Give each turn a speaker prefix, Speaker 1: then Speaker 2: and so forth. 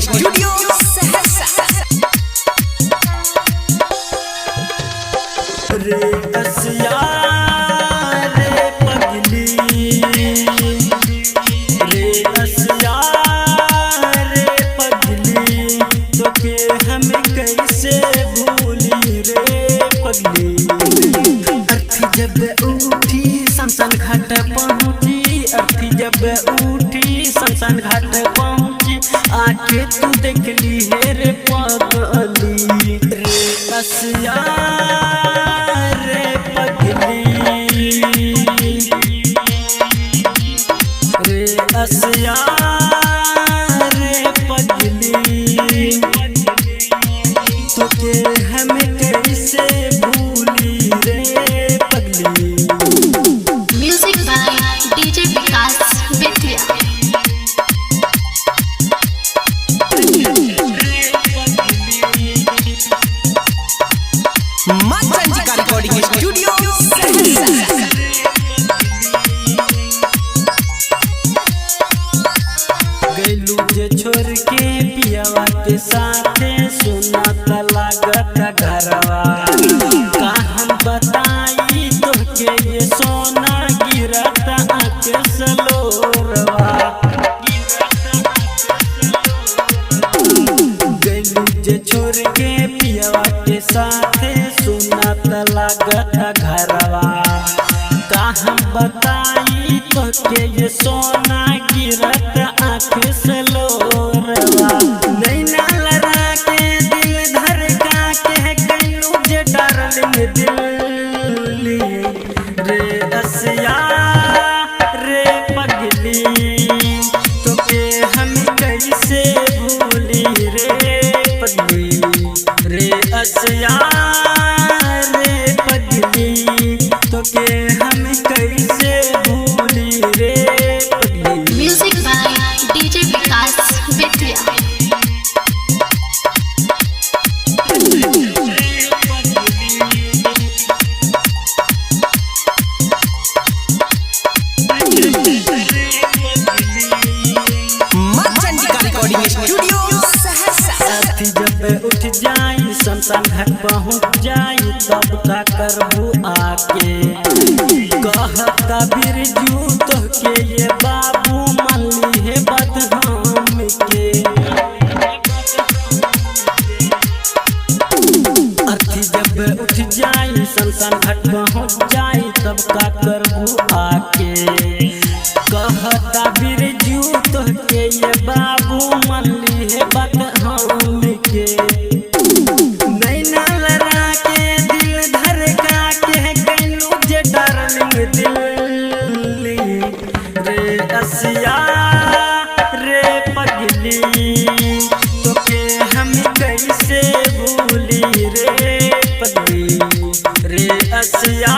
Speaker 1: Studio Saharsa.
Speaker 2: रे असिया रे पगली, रे असिया रे पगली, तो के हम कैसे भूली रे पगली। अर्थी जब उठी शमशान घाट पहुँची, अर्थी जब उठी शमशान घाट पहुँची, आके तू देख ली है रे पगली। रे असिया रे पगली, रे असिया रे पगली, तो के हम कैसे भूली रे पगली।
Speaker 3: म्यूजिक बाय डीजे विकास बेतिया।
Speaker 1: माँ चंद्रिका रिकॉर्डिंग स्टूडियो सहरसा।
Speaker 2: गैलू जे छोड़ के पियावा के साथे, सुना त लागत घरवा, का हम बताई तो के ये सोना गिरता आके सलोरवा। गैलू जे छोड़ के पियावा के साथे, सुना त लागत घरवा, का हम बताई तो के ये सोना गिरत आँख से लोरवा। नैना लड़ा के दिल धड़का के गैलू जे डार्लिंग दिल्ली, रे असिया रे पगली, तो के हम कैसे भूली रे पगली। रे असिया रे पगली, तो के हम कैसे भूली रे पगली।
Speaker 3: म्यूजिक बाय डीजे विकास बेतिया।
Speaker 1: माँ चंद्रिका रिकॉर्डिंग स्टूडियो सहरसा।
Speaker 2: अर्थी जब उठ जाई शमशान घाट पहुँच जाई, तब का करबू आके, कहता बिरजू तो के ये बाबू मल्ली है बदनाम के। अर्थी जब उठ जाई शमशान घाट पहुँच जाई, तब का करबू आके, कहता बिरजू तो के ये बाबू मल्ली है बदनाम के। नैना लड़ा के दिल धड़का के गैलू जे डार्लिंग दिल्ली, रे असिया रे पगली, तो के हम कैसे भूली रे पगली। रे असिया